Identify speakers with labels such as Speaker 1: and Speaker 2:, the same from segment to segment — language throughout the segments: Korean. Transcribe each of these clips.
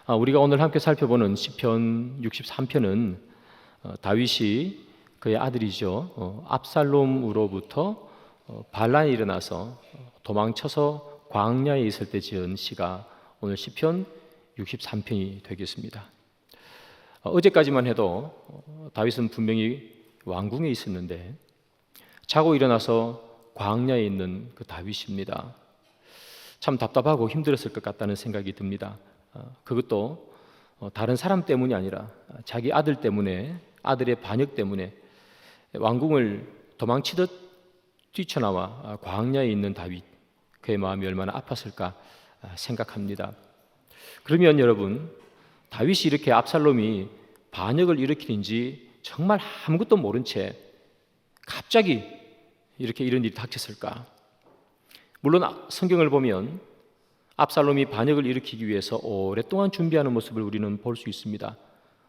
Speaker 1: 우리가 오늘 함께 살펴보는 시편 63편은 다윗이 그의 아들이죠. 압살롬으로부터 반란이 일어나서 도망쳐서 광야에 있을 때 지은 시가 오늘 시편 63편이 되겠습니다. 어제까지만 해도 다윗은 분명히 왕궁에 있었는데 자고 일어나서 광야에 있는 그 다윗입니다. 참 답답하고 힘들었을 것 같다는 생각이 듭니다. 그것도 다른 사람 때문이 아니라 자기 아들 때문에, 아들의 반역 때문에 왕궁을 도망치듯 뛰쳐나와 광야에 있는 다윗, 그의 마음이 얼마나 아팠을까 생각합니다. 그러면 여러분, 다윗이 이렇게 압살롬이 반역을 일으키는지 정말 아무것도 모른 채 갑자기 이렇게 이런 일이 닥쳤을까? 물론 성경을 보면 압살롬이 반역을 일으키기 위해서 오랫동안 준비하는 모습을 우리는 볼 수 있습니다.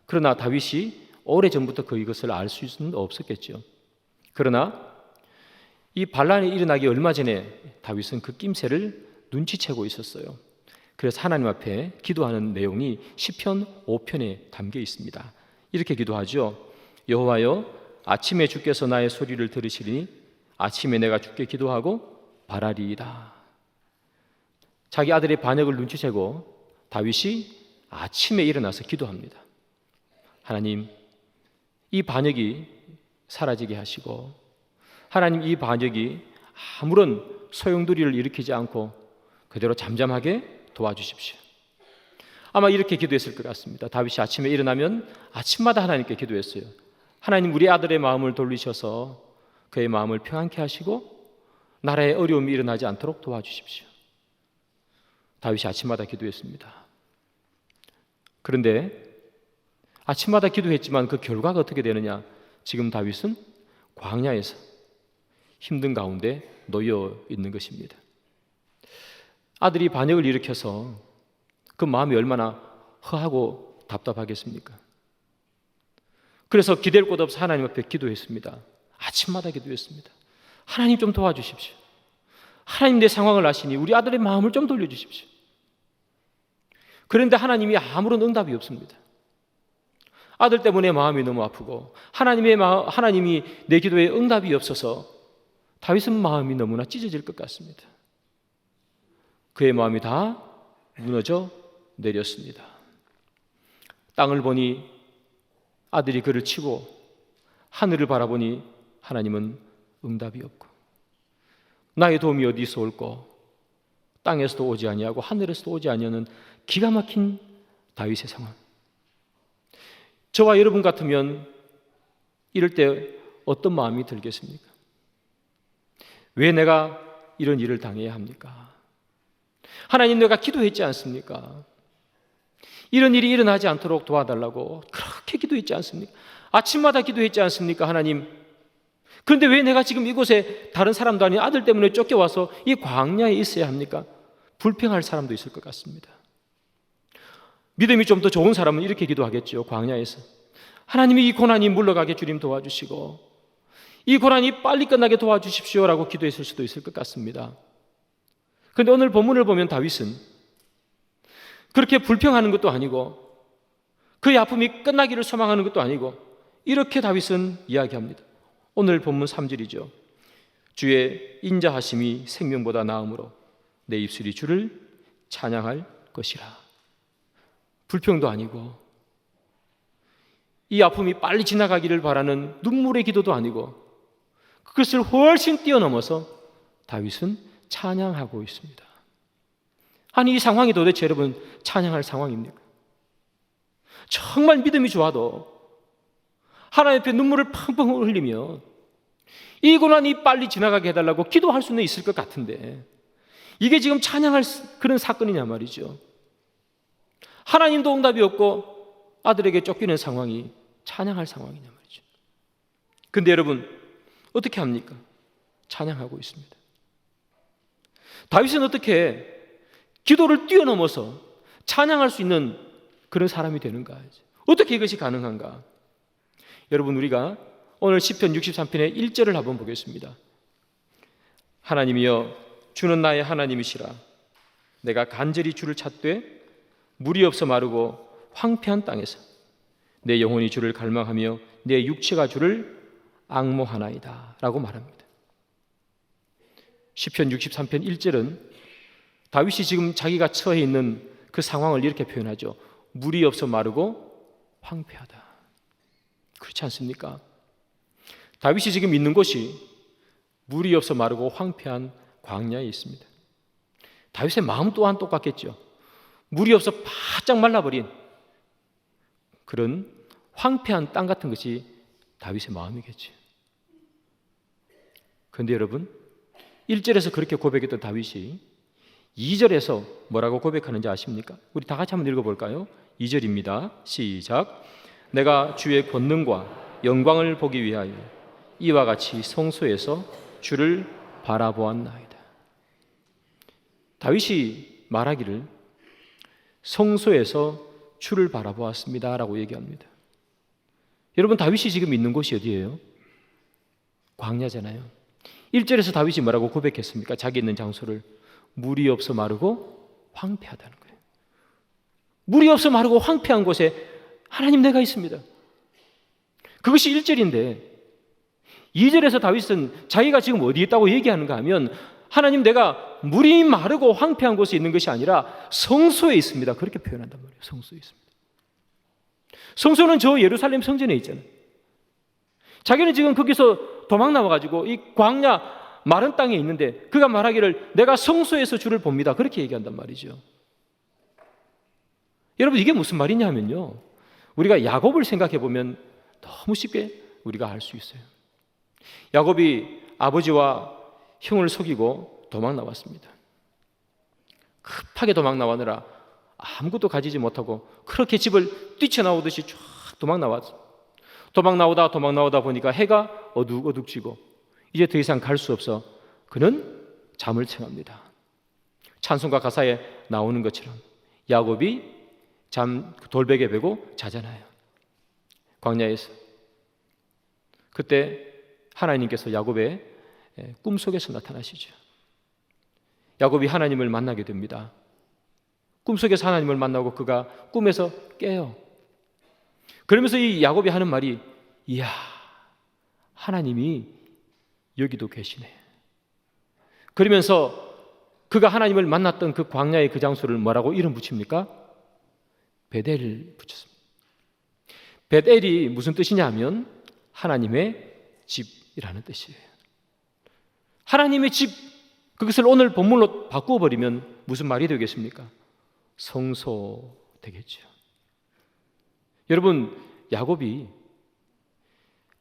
Speaker 1: 그러나 다윗이 오래전부터 이것을 알 수는 없었겠죠. 그러나 이 반란이 일어나기 얼마 전에 다윗은 그 낌새를 눈치채고 있었어요. 그래서 하나님 앞에 기도하는 내용이 시편 5편에 담겨 있습니다. 이렇게 기도하죠. 여호와여, 아침에 주께서 나의 소리를 들으시리니 아침에 내가 주께 기도하고 바라리이다. 자기 아들의 반역을 눈치채고 다윗이 아침에 일어나서 기도합니다. 하나님, 이 반역이 사라지게 하시고, 하나님, 이 반역이 아무런 소용돌이를 일으키지 않고 그대로 잠잠하게 도와주십시오. 아마 이렇게 기도했을 것 같습니다. 다윗이 아침에 일어나면 아침마다 하나님께 기도했어요. 하나님, 우리 아들의 마음을 돌리셔서 그의 마음을 평안케 하시고 나라에 어려움이 일어나지 않도록 도와주십시오. 다윗이 아침마다 기도했습니다. 그런데 아침마다 기도했지만 그 결과가 어떻게 되느냐? 지금 다윗은 광야에서 힘든 가운데 놓여 있는 것입니다. 아들이 반역을 일으켜서 그 마음이 얼마나 허하고 답답하겠습니까? 그래서 기댈 곳 없어 하나님 앞에 기도했습니다. 아침마다 기도했습니다. 하나님 좀 도와주십시오. 하나님, 내 상황을 아시니 우리 아들의 마음을 좀 돌려주십시오. 그런데 하나님이 아무런 응답이 없습니다. 아들 때문에 마음이 너무 아프고 하나님이 내 기도에 응답이 없어서 다윗은 마음이 너무나 찢어질 것 같습니다. 그의 마음이 다 무너져 내렸습니다. 땅을 보니 아들이 그를 치고 하늘을 바라보니 하나님은 응답이 없고, 나의 도움이 어디서 올꼬? 땅에서도 오지 아니하고 하늘에서도 오지 아니하는 기가 막힌 다윗의 상황. 저와 여러분 같으면 이럴 때 어떤 마음이 들겠습니까? 왜 내가 이런 일을 당해야 합니까? 하나님, 내가 기도했지 않습니까? 이런 일이 일어나지 않도록 도와달라고 그렇게 기도했지 않습니까? 아침마다 기도했지 않습니까? 하나님, 그런데 왜 내가 지금 이곳에 다른 사람도 아닌 아들 때문에 쫓겨와서 이 광야에 있어야 합니까? 불평할 사람도 있을 것 같습니다. 믿음이 좀 더 좋은 사람은 이렇게 기도하겠죠. 광야에서 하나님이 이 고난이 물러가게 주님 도와주시고 이 고난이 빨리 끝나게 도와주십시오라고 기도했을 수도 있을 것 같습니다. 그런데 오늘 본문을 보면 다윗은 그렇게 불평하는 것도 아니고 그의 아픔이 끝나기를 소망하는 것도 아니고 이렇게 다윗은 이야기합니다. 오늘 본문 3절이죠. 주의 인자하심이 생명보다 나음으로 내 입술이 주를 찬양할 것이라. 불평도 아니고 이 아픔이 빨리 지나가기를 바라는 눈물의 기도도 아니고 그것을 훨씬 뛰어넘어서 다윗은 찬양하고 있습니다. 아니, 이 상황이 도대체 여러분 찬양할 상황입니까? 정말 믿음이 좋아도 하나님 앞에 눈물을 펑펑 흘리며 이 고난이 빨리 지나가게 해달라고 기도할 수는 있을 것 같은데 이게 지금 찬양할 그런 사건이냐 말이죠. 하나님도 응답이 없고 아들에게 쫓기는 상황이 찬양할 상황이냐 말이죠. 그런데 여러분 어떻게 합니까? 찬양하고 있습니다. 다윗은 어떻게 기도를 뛰어넘어서 찬양할 수 있는 그런 사람이 되는가? 어떻게 이것이 가능한가? 여러분, 우리가 오늘 시편 63편의 1절을 한번 보겠습니다. 하나님이여, 주는 나의 하나님이시라. 내가 간절히 주를 찾되 물이 없어 마르고 황폐한 땅에서 내 영혼이 주를 갈망하며 내 육체가 주를 앙모하나이다 라고 말합니다. 시편 63편 1절은 다윗이 지금 자기가 처해 있는 그 상황을 이렇게 표현하죠. 물이 없어 마르고 황폐하다. 그렇지 않습니까? 다윗이 지금 있는 곳이 물이 없어 마르고 황폐한 광야에 있습니다. 다윗의 마음 또한 똑같겠죠. 물이 없어 바짝 말라버린 그런 황폐한 땅 같은 것이 다윗의 마음이겠죠. 그런데 여러분, 1절에서 그렇게 고백했던 다윗이 2절에서 뭐라고 고백하는지 아십니까? 우리 다 같이 한번 읽어볼까요? 2절입니다. 시작. 내가 주의 권능과 영광을 보기 위하여 이와 같이 성소에서 주를 바라보았나이다. 다윗이 말하기를 성소에서 주를 바라보았습니다 라고 얘기합니다. 여러분, 다윗이 지금 있는 곳이 어디예요? 광야잖아요. 1절에서 다윗이 뭐라고 고백했습니까? 자기 있는 장소를 물이 없어 마르고 황폐하다는 거예요. 물이 없어 마르고 황폐한 곳에 하나님 내가 있습니다. 그것이 1절인데 2절에서 다윗은 자기가 지금 어디 있다고 얘기하는가 하면 하나님 내가 물이 마르고 황폐한 곳에 있는 것이 아니라 성소에 있습니다. 그렇게 표현한단 말이에요. 성소에 있습니다. 성소는 저 예루살렘 성전에 있잖아요. 자기는 지금 거기서 도망 나와가지고 이 광야 마른 땅에 있는데 그가 말하기를 내가 성소에서 주를 봅니다. 그렇게 얘기한단 말이죠. 여러분, 이게 무슨 말이냐 하면요, 우리가 야곱을 생각해 보면 너무 쉽게 우리가 알 수 있어요. 야곱이 아버지와 형을 속이고 도망 나왔습니다. 급하게 도망 나와느라 아무것도 가지지 못하고 그렇게 집을 뛰쳐나오듯이 쫙 도망 나왔어요. 도망 나오다 보니까 해가 어둑어둑지고 이제 더 이상 갈 수 없어 그는 잠을 청합니다. 찬송가 가사에 나오는 것처럼 야곱이 돌베개 베고 자잖아요. 광야에서. 그때 하나님께서 야곱의 꿈속에서 나타나시죠. 야곱이 하나님을 만나게 됩니다. 꿈속에서 하나님을 만나고 그가 꿈에서 깨요. 그러면서 이 야곱이 하는 말이 이야, 하나님이 여기도 계시네. 그러면서 그가 하나님을 만났던 그 광야의 그 장소를 뭐라고 이름 붙입니까? 베델을 붙였습니다. 베델이 무슨 뜻이냐 하면 하나님의 집이라는 뜻이에요. 하나님의 집, 그것을 오늘 본문으로 바꾸어 버리면 무슨 말이 되겠습니까? 성소 되겠죠. 여러분, 야곱이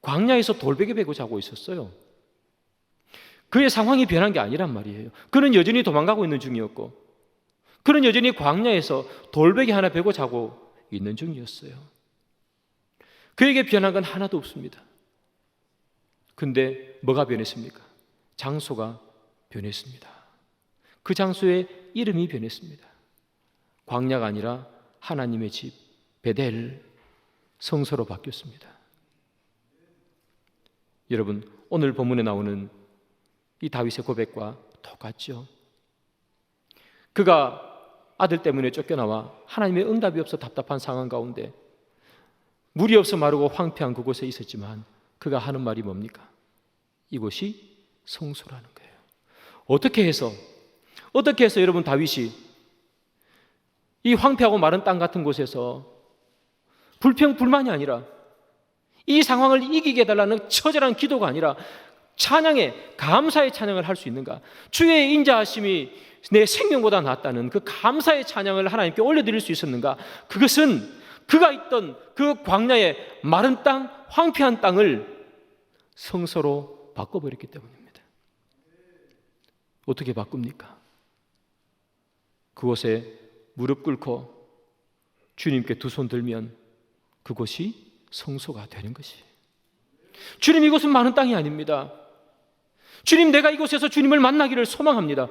Speaker 1: 광야에서 돌베개 베고 자고 있었어요. 그의 상황이 변한 게 아니란 말이에요. 그는 여전히 도망가고 있는 중이었고 그는 여전히 광야에서 돌베개 하나 베고 자고 있는 중이었어요. 그에게 변한 건 하나도 없습니다. 근데 뭐가 변했습니까? 장소가 변했습니다. 그 장소의 이름이 변했습니다. 광야가 아니라 하나님의 집 베델, 성소로 바뀌었습니다. 여러분, 오늘 본문에 나오는 이 다윗의 고백과 똑같죠. 그가 아들 때문에 쫓겨나와 하나님의 응답이 없어 답답한 상황 가운데 물이 없어 마르고 황폐한 그곳에 있었지만 그가 하는 말이 뭡니까? 이곳이 성소라는 거예요. 어떻게 해서 여러분 다윗이 이 황폐하고 마른 땅 같은 곳에서 불평불만이 아니라 이 상황을 이기게 해달라는 처절한 기도가 아니라 찬양의 감사의 찬양을 할 수 있는가? 주의 인자하심이 내 생명보다 낫다는 그 감사의 찬양을 하나님께 올려드릴 수 있었는가? 그것은 그가 있던 그 광야의 마른 땅, 황폐한 땅을 성소로 바꿔버렸기 때문입니다. 어떻게 바꿉니까? 그곳에 무릎 꿇고 주님께 두 손 들면 그곳이 성소가 되는 것이에요. 주님, 이곳은 많은 땅이 아닙니다. 주님, 내가 이곳에서 주님을 만나기를 소망합니다.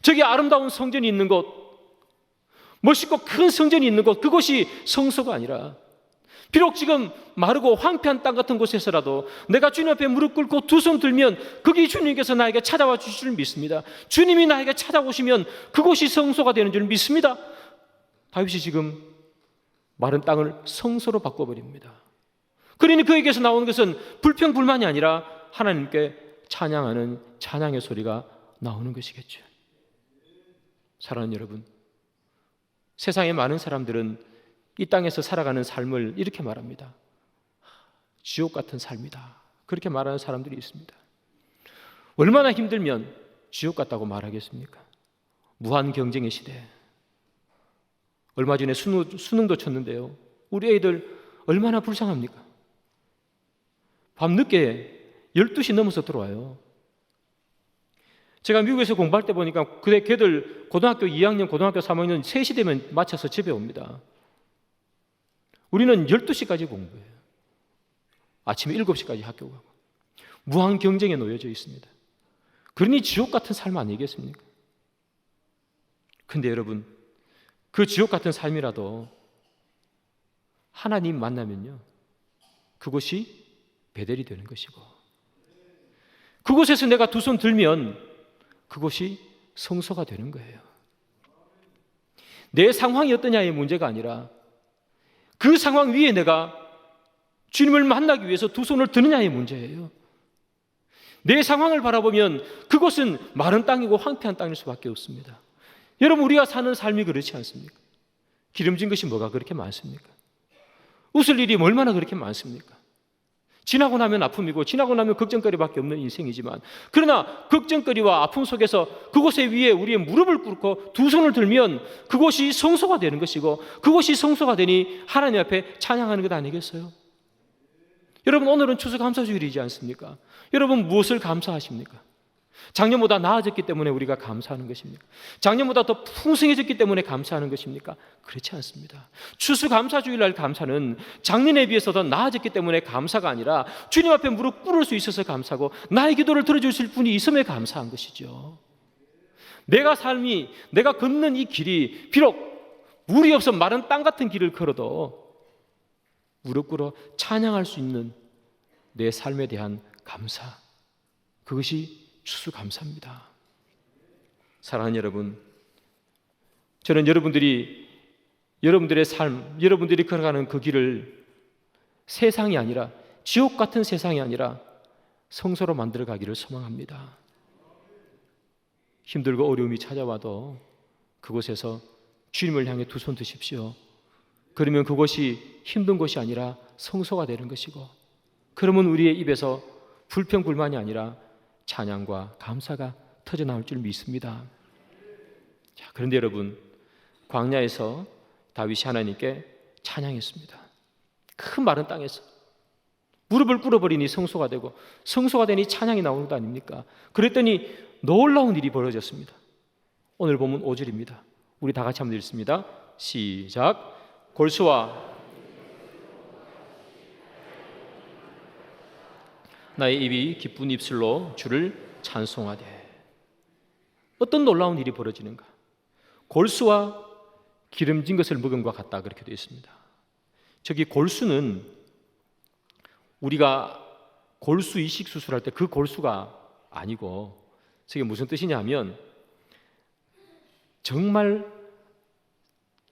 Speaker 1: 저기 아름다운 성전이 있는 곳, 멋있고 큰 성전이 있는 곳, 그곳이 성소가 아니라 비록 지금 마르고 황폐한 땅 같은 곳에서라도 내가 주님 앞에 무릎 꿇고 두 손 들면 거기 주님께서 나에게 찾아와 주실 줄 믿습니다. 주님이 나에게 찾아오시면 그곳이 성소가 되는 줄 믿습니다. 다윗이 지금 마른 땅을 성소로 바꿔버립니다. 그러니 그에게서 나오는 것은 불평불만이 아니라 하나님께 찬양하는 찬양의 소리가 나오는 것이겠죠. 사랑하는 여러분, 세상의 많은 사람들은 이 땅에서 살아가는 삶을 이렇게 말합니다. 지옥 같은 삶이다. 그렇게 말하는 사람들이 있습니다. 얼마나 힘들면 지옥 같다고 말하겠습니까? 무한 경쟁의 시대. 얼마 전에 수능도 쳤는데요. 우리 애들 얼마나 불쌍합니까? 밤늦게 12시 넘어서 들어와요. 제가 미국에서 공부할 때 보니까 걔들 고등학교 2학년, 고등학교 3학년 3시 되면 마쳐서 집에 옵니다. 우리는 12시까지 공부해요. 아침에 7시까지 학교 가고. 무한 경쟁에 놓여져 있습니다. 그러니 지옥 같은 삶 아니겠습니까? 근데 여러분, 그 지옥 같은 삶이라도 하나님 만나면요, 그곳이 베델이 되는 것이고, 그곳에서 내가 두 손 들면 그곳이 성소가 되는 거예요. 내 상황이 어떠냐의 문제가 아니라 그 상황 위에 내가 주님을 만나기 위해서 두 손을 드느냐의 문제예요. 내 상황을 바라보면 그곳은 마른 땅이고 황폐한 땅일 수밖에 없습니다. 여러분, 우리가 사는 삶이 그렇지 않습니까? 기름진 것이 뭐가 그렇게 많습니까? 웃을 일이 얼마나 그렇게 많습니까? 지나고 나면 아픔이고 지나고 나면 걱정거리밖에 없는 인생이지만, 그러나 걱정거리와 아픔 속에서 그곳에 위에 우리의 무릎을 꿇고 두 손을 들면 그곳이 성소가 되는 것이고, 그곳이 성소가 되니 하나님 앞에 찬양하는 것 아니겠어요? 여러분, 오늘은 추수감사주일이지 않습니까? 여러분, 무엇을 감사하십니까? 작년보다 나아졌기 때문에 우리가 감사하는 것입니까? 작년보다 더 풍성해졌기 때문에 감사하는 것입니까? 그렇지 않습니다. 추수감사주일날 감사는 작년에 비해서 더 나아졌기 때문에 감사가 아니라 주님 앞에 무릎 꿇을 수 있어서 감사하고 나의 기도를 들어주실 분이 있음에 감사한 것이죠. 내가 걷는 이 길이 비록 물이 없어 마른 땅 같은 길을 걸어도 무릎 꿇어 찬양할 수 있는 내 삶에 대한 감사, 그것이 추수감사입니다. 사랑하는 여러분, 저는 여러분들의 삶, 여러분들이 걸어가는 그 길을 세상이 아니라, 지옥 같은 세상이 아니라 성소로 만들어 가기를 소망합니다. 힘들고 어려움이 찾아와도 그곳에서 주님을 향해 두 손 드십시오. 그러면 그것이 힘든 것이 아니라 성소가 되는 것이고, 그러면 우리의 입에서 불평불만이 아니라 찬양과 감사가 터져나올 줄 믿습니다. 자, 그런데 여러분, 광야에서 다윗이 하나님께 찬양했습니다. 큰 마른 땅에서 무릎을 꿇어버리니 성소가 되고, 성소가 되니 찬양이 나오는 것 아닙니까? 그랬더니 놀라운 일이 벌어졌습니다. 오늘 보면 5절입니다. 우리 다 같이 한번 읽습니다. 시작. 골수와 나의 입이 기쁜 입술로 주를 찬송하되. 어떤 놀라운 일이 벌어지는가? 골수와 기름진 것을 먹음과 같다, 그렇게 되어 있습니다. 저기 골수는 우리가 골수 이식 수술할 때 그 골수가 아니고, 저게 무슨 뜻이냐 하면 정말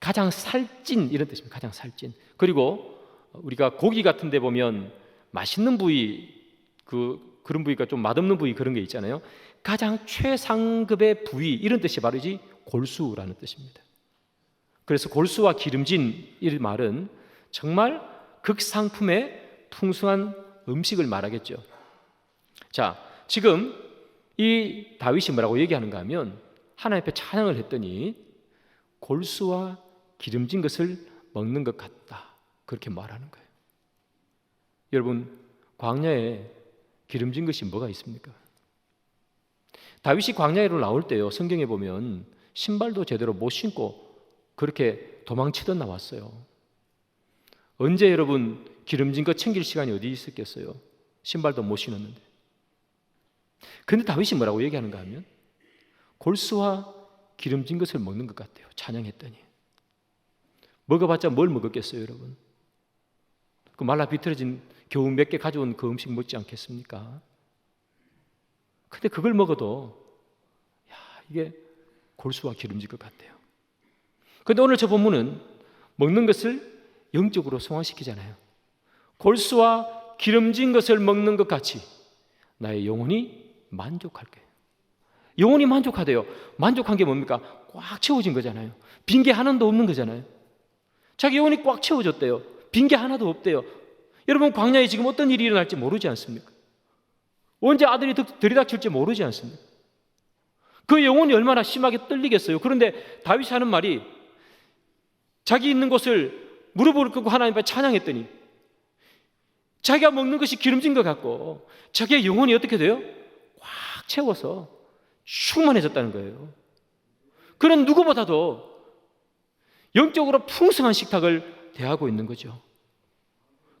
Speaker 1: 가장 살찐, 이런 뜻입니다. 가장 살찐. 그리고 우리가 고기 같은 데 보면 맛있는 부위, 그런 부위가 좀 맛없는 부위, 그런 게 있잖아요. 가장 최상급의 부위, 이런 뜻이 바로지 골수라는 뜻입니다. 그래서 골수와 기름진, 이 말은 정말 극상품의 풍성한 음식을 말하겠죠. 자, 지금 이 다윗이 뭐라고 얘기하는가 하면 하나님 앞에 찬양을 했더니 골수와 기름진 것을 먹는 것 같다, 그렇게 말하는 거예요. 여러분, 광야에 기름진 것이 뭐가 있습니까? 다윗이 광야로 나올 때요, 성경에 보면 신발도 제대로 못 신고 그렇게 도망치던 나왔어요. 언제 여러분 기름진 것 챙길 시간이 어디 있었겠어요? 신발도 못 신었는데. 그런데 다윗이 뭐라고 얘기하는가 하면 골수와 기름진 것을 먹는 것 같아요. 찬양했더니. 먹어봤자 뭘 먹었겠어요, 여러분? 그 말라 비틀어진 겨우 몇 개 가져온 그 음식 먹지 않겠습니까? 근데 그걸 먹어도 이게 골수와 기름진 것 같아요. 그런데 오늘 저 본문은 먹는 것을 영적으로 성화시키잖아요. 골수와 기름진 것을 먹는 것 같이 나의 영혼이 만족할 거예요. 영혼이 만족하대요. 만족한 게 뭡니까? 꽉 채워진 거잖아요. 빈 게 하나도 없는 거잖아요. 자기 영혼이 꽉 채워졌대요. 빈 게 하나도 없대요. 여러분, 광야에 지금 어떤 일이 일어날지 모르지 않습니까? 언제 아들이 들이닥칠지 모르지 않습니까? 그 영혼이 얼마나 심하게 떨리겠어요. 그런데 다윗이 하는 말이, 자기 있는 곳을 무릎을 꿇고 하나님 앞에 찬양했더니 자기가 먹는 것이 기름진 것 같고 자기의 영혼이 어떻게 돼요? 꽉 채워서 충만해졌다는 거예요. 그는 누구보다도 영적으로 풍성한 식탁을 대하고 있는 거죠.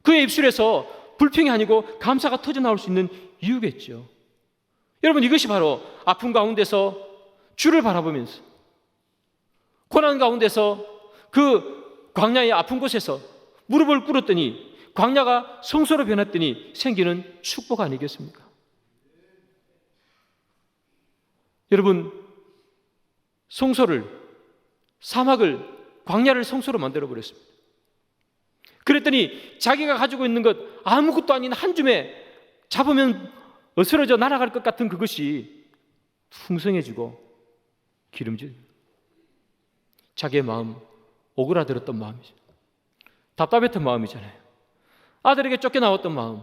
Speaker 1: 그의 입술에서 불평이 아니고 감사가 터져나올 수 있는 이유겠죠. 여러분, 이것이 바로 아픔 가운데서 주를 바라보면서, 고난 가운데서 그 광야의 아픈 곳에서 무릎을 꿇었더니 광야가 성소로 변했더니 생기는 축복 아니겠습니까? 여러분, 성소를, 사막을, 광야를 성소로 만들어 버렸습니다. 그랬더니 자기가 가지고 있는 것 아무것도 아닌 한 줌에 잡으면 어스러져 날아갈 것 같은 그것이 풍성해지고 기름진, 자기의 마음, 오그라들었던 마음이죠. 답답했던 마음이잖아요. 아들에게 쫓겨나왔던 마음,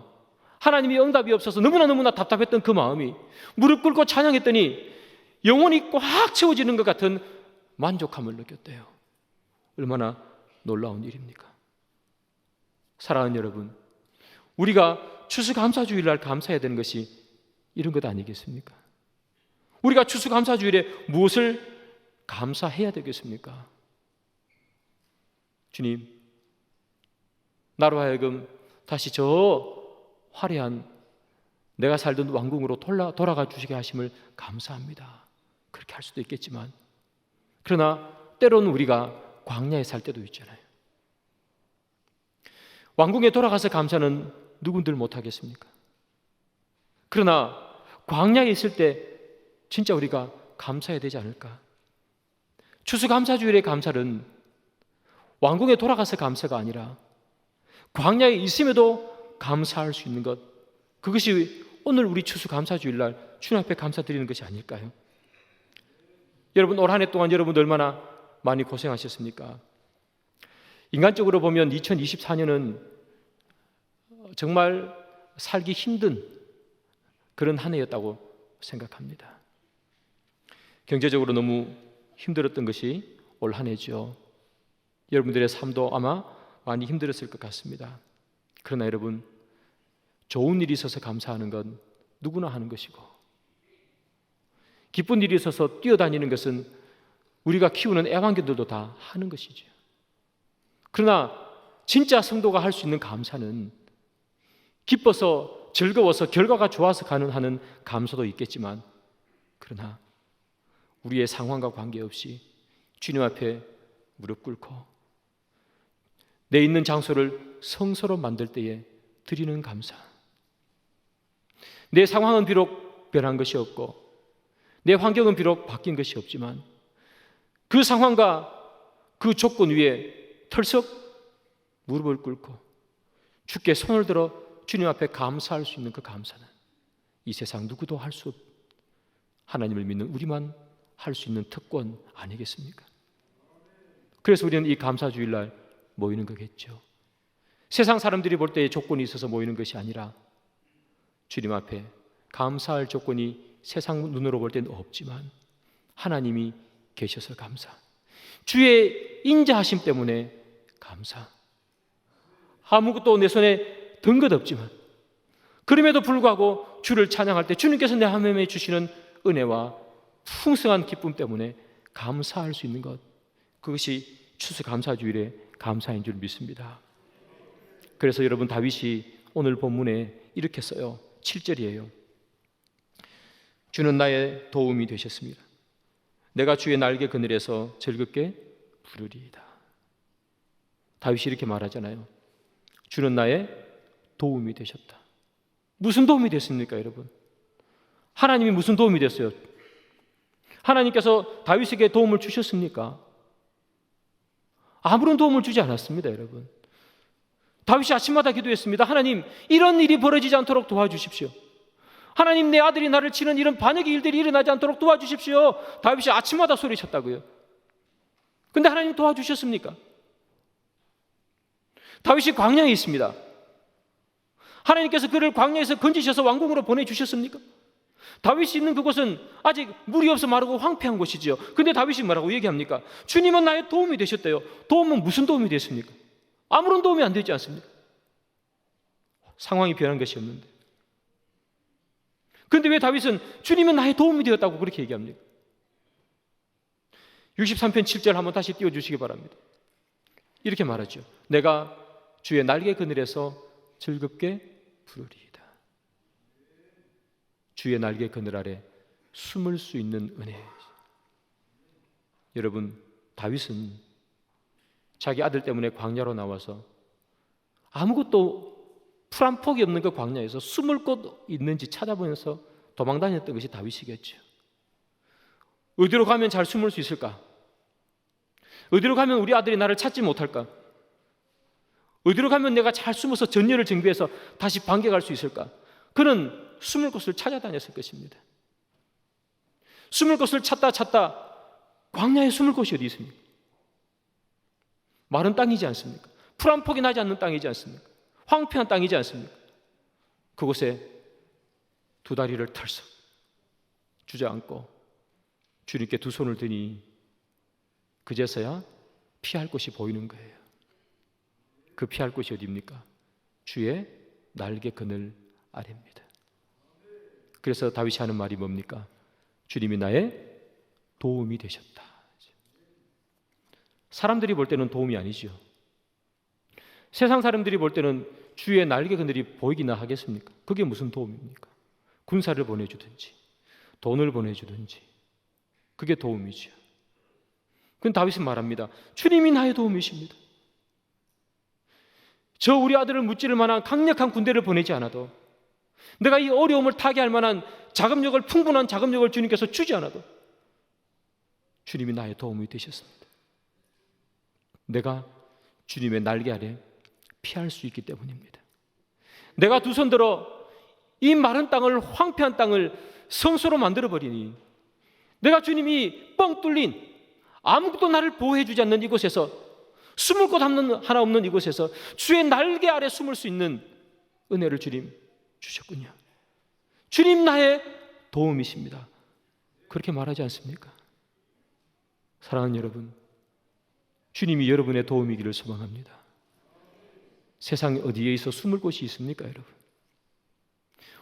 Speaker 1: 하나님이 응답이 없어서 너무나 답답했던 그 마음이 무릎 꿇고 찬양했더니 영혼이 꽉 채워지는 것 같은 만족함을 느꼈대요. 얼마나 놀라운 일입니까? 사랑하는 여러분, 우리가 추수감사주일날 감사해야 되는 것이 이런 것 아니겠습니까? 우리가 추수감사주일에 무엇을 감사해야 되겠습니까? 주님, 나로 하여금 다시 저 화려한 내가 살던 왕궁으로 돌아가 주시게 하심을 감사합니다. 그렇게 할 수도 있겠지만, 그러나 때로는 우리가 광야에 살 때도 있잖아요. 왕궁에 돌아가서 감사는 누군들 못하겠습니까? 그러나 광야에 있을 때 진짜 우리가 감사해야 되지 않을까? 추수감사주일의 감사는 왕궁에 돌아가서 감사가 아니라 광야에 있음에도 감사할 수 있는 것, 그것이 오늘 우리 추수감사주일날 주님 앞에 감사드리는 것이 아닐까요? 여러분, 올 한 해 동안 여러분 얼마나 많이 고생하셨습니까? 인간적으로 보면 2024년은 정말 살기 힘든 그런 한 해였다고 생각합니다. 경제적으로 너무 힘들었던 것이 올 한 해죠. 여러분들의 삶도 아마 많이 힘들었을 것 같습니다. 그러나 여러분, 좋은 일이 있어서 감사하는 건 누구나 하는 것이고, 기쁜 일이 있어서 뛰어다니는 것은 우리가 키우는 애완견들도 다 하는 것이죠. 그러나 진짜 성도가 할 수 있는 감사는 기뻐서, 즐거워서, 결과가 좋아서 하는 감사도 있겠지만, 그러나 우리의 상황과 관계없이 주님 앞에 무릎 꿇고 내 있는 장소를 성소로 만들 때에 드리는 감사. 내 상황은 비록 변한 것이 없고 내 환경은 비록 바뀐 것이 없지만 그 상황과 그 조건 위에 털썩 무릎을 꿇고 주께 손을 들어 주님 앞에 감사할 수 있는 그 감사는 이 세상 누구도 할 수 없, 하나님을 믿는 우리만 할 수 있는 특권 아니겠습니까? 그래서 우리는 이 감사주일날 모이는 거겠죠. 세상 사람들이 볼 때의 조건이 있어서 모이는 것이 아니라 주님 앞에 감사할 조건이 세상 눈으로 볼 때는 없지만 하나님이 계셔서 감사, 주의 인자하심 때문에 감사. 아무것도 내 손에 든 것 없지만 그럼에도 불구하고 주를 찬양할 때 주님께서 내 하나님에 주시는 은혜와 풍성한 기쁨 때문에 감사할 수 있는 것, 그것이 추수감사주일의 감사인 줄 믿습니다. 그래서 여러분, 다윗이 오늘 본문에 이렇게 써요. 7절이에요. 주는 나의 도움이 되셨습니다. 내가 주의 날개 그늘에서 즐겁게 부르리이다. 다윗이 이렇게 말하잖아요. 주는 나의 도움이 되셨다. 무슨 도움이 됐습니까, 여러분? 하나님이 무슨 도움이 됐어요? 하나님께서 다윗에게 도움을 주셨습니까? 아무런 도움을 주지 않았습니다, 여러분. 다윗이 아침마다 기도했습니다. 하나님, 이런 일이 벌어지지 않도록 도와주십시오. 하나님, 내 아들이 나를 치는 이런 반역의 일들이 일어나지 않도록 도와주십시오. 다윗이 아침마다 소리쳤다고요. 근데 하나님 도와주셨습니까? 다윗이 광야에 있습니다. 하나님께서 그를 광야에서 건지셔서 왕궁으로 보내주셨습니까? 다윗이 있는 그곳은 아직 물이 없어 마르고 황폐한 곳이지요. 근데 다윗이 뭐라고 얘기합니까? 주님은 나의 도움이 되셨대요. 도움은 무슨 도움이 됐습니까? 아무런 도움이 안 되지 않습니까? 상황이 변한 것이 없는데. 그런데 왜 다윗은 주님은 나의 도움이 되었다고 그렇게 얘기합니까? 63편 7절 한번 다시 띄워주시기 바랍니다. 이렇게 말하죠. 내가 주의 날개 그늘에서 즐겁게 부르리이다. 주의 날개 그늘 아래 숨을 수 있는 은혜. 여러분, 다윗은 자기 아들 때문에 광야로 나와서 아무것도 풀 한 폭이 없는 그 광야에서 숨을 곳 있는지 찾아보면서 도망다녔던 것이 다윗이겠죠. 어디로 가면 잘 숨을 수 있을까? 어디로 가면 우리 아들이 나를 찾지 못할까? 어디로 가면 내가 잘 숨어서 전열을 정비해서 다시 반격할 수 있을까? 그는 숨을 곳을 찾아다녔을 것입니다. 숨을 곳을 찾다 광야에 숨을 곳이 어디 있습니까? 마른 땅이지 않습니까? 풀 한 폭이 나지 않는 땅이지 않습니까? 황폐한 땅이지 않습니까? 그곳에 두 다리를 털썩 주저앉고 주님께 두 손을 드니 그제서야 피할 곳이 보이는 거예요. 그 피할 곳이 어디입니까? 주의 날개 그늘 아래입니다. 그래서 다윗이 하는 말이 뭡니까? 주님이 나의 도움이 되셨다. 사람들이 볼 때는 도움이 아니죠. 세상 사람들이 볼 때는 주의 날개 그늘이 보이기나 하겠습니까? 그게 무슨 도움입니까? 군사를 보내주든지 돈을 보내주든지 그게 도움이죠. 그건 다윗은 말합니다. 주님이 나의 도움이십니다. 저 우리 아들을 무찌를 만한 강력한 군대를 보내지 않아도, 내가 이 어려움을 타게 할 만한 자금력을, 풍부한 자금력을 주님께서 주지 않아도 주님이 나의 도움이 되셨습니다. 내가 주님의 날개 아래 피할 수 있기 때문입니다. 내가 두 손 들어 이 마른 땅을, 황폐한 땅을 성소로 만들어버리니, 내가 주님이 뻥 뚫린 아무것도 나를 보호해 주지 않는 이곳에서, 숨을 곳 하나 없는 이곳에서 주의 날개 아래 숨을 수 있는 은혜를 주님 주셨군요. 주님 나의 도움이십니다. 그렇게 말하지 않습니까? 사랑하는 여러분, 주님이 여러분의 도움이기를 소망합니다. 세상 어디에 있어 숨을 곳이 있습니까, 여러분?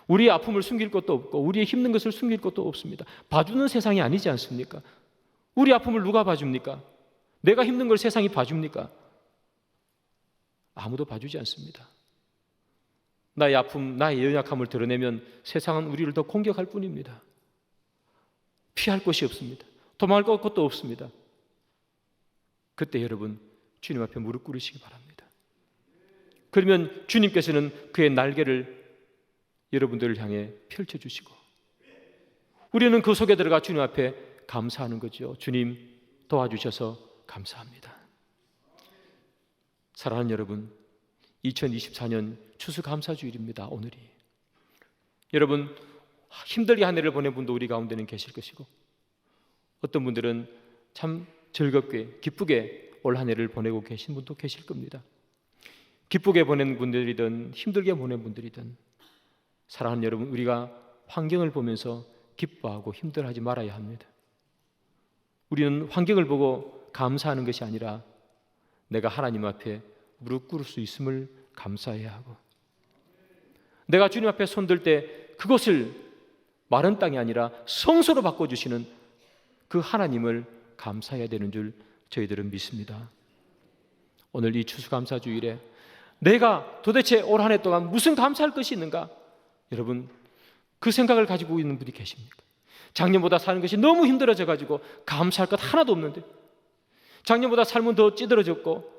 Speaker 1: 우리의 아픔을 숨길 것도 없고 우리의 힘든 것을 숨길 것도 없습니다. 봐주는 세상이 아니지 않습니까? 우리 아픔을 누가 봐줍니까? 내가 힘든 걸 세상이 봐줍니까? 아무도 봐주지 않습니다. 나의 아픔, 나의 연약함을 드러내면 세상은 우리를 더 공격할 뿐입니다. 피할 곳이 없습니다. 도망갈 것도 없습니다. 그때 여러분, 주님 앞에 무릎 꿇으시기 바랍니다. 그러면 주님께서는 그의 날개를 여러분들을 향해 펼쳐주시고, 우리는 그 속에 들어가 주님 앞에 감사하는 거죠. 주님 도와주셔서 감사합니다. 사랑하는 여러분, 2024년 추수감사주일입니다. 오늘이. 여러분, 힘들게 한 해를 보낸 분도 우리 가운데는 계실 것이고, 어떤 분들은 참 즐겁게 기쁘게 올 한 해를 보내고 계신 분도 계실 겁니다. 기쁘게 보낸 분들이든 힘들게 보낸 분들이든, 사랑하는 여러분, 우리가 환경을 보면서 기뻐하고 힘들어하지 말아야 합니다. 우리는 환경을 보고 감사하는 것이 아니라 내가 하나님 앞에 무릎 꿇을 수 있음을 감사해야 하고, 내가 주님 앞에 손들 때 그것을 마른 땅이 아니라 성소로 바꿔주시는 그 하나님을 감사해야 되는 줄 저희들은 믿습니다. 오늘 이 추수감사주일에 내가 도대체 올 한 해 동안 무슨 감사할 것이 있는가? 여러분, 그 생각을 가지고 있는 분이 계십니까? 작년보다 사는 것이 너무 힘들어져 가지고 감사할 것 하나도 없는데, 작년보다 삶은 더 찌들어졌고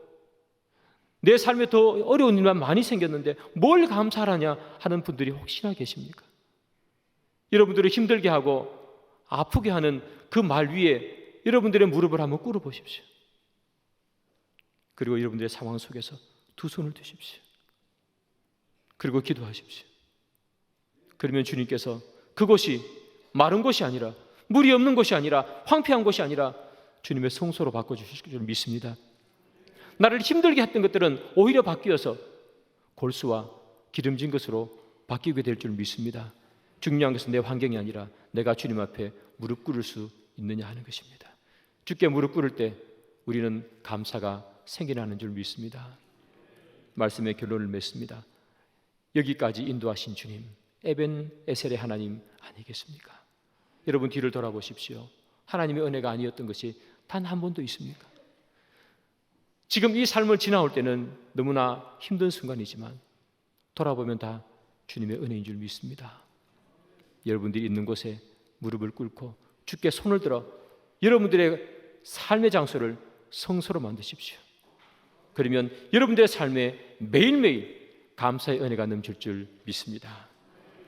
Speaker 1: 내 삶에 더 어려운 일만 많이 생겼는데 뭘 감사하냐 하는 분들이 혹시나 계십니까? 여러분들을 힘들게 하고 아프게 하는 그 말 위에 여러분들의 무릎을 한번 꿇어 보십시오. 그리고 여러분들의 상황 속에서 두 손을 드십시오. 그리고 기도하십시오. 그러면 주님께서 그곳이 마른 곳이 아니라, 물이 없는 곳이 아니라, 황폐한 곳이 아니라 주님의 성소로 바꿔주실 줄 믿습니다. 나를 힘들게 했던 것들은 오히려 바뀌어서 골수와 기름진 것으로 바뀌게 될 줄 믿습니다. 중요한 것은 내 환경이 아니라 내가 주님 앞에 무릎 꿇을 수 있느냐 하는 것입니다. 주께 무릎 꿇을 때 우리는 감사가 생겨나는 줄 믿습니다. 말씀의 결론을 맺습니다. 여기까지 인도하신 주님, 에벤 에셀의 하나님 아니겠습니까? 여러분 뒤를 돌아보십시오. 하나님의 은혜가 아니었던 것이 단 한 번도 있습니까? 지금 이 삶을 지나올 때는 너무나 힘든 순간이지만 돌아보면 다 주님의 은혜인 줄 믿습니다. 여러분들이 있는 곳에 무릎을 꿇고 주께 손을 들어 여러분들의 삶의 장소를 성소로 만드십시오. 그러면 여러분들의 삶에 매일매일 감사의 은혜가 넘칠 줄 믿습니다.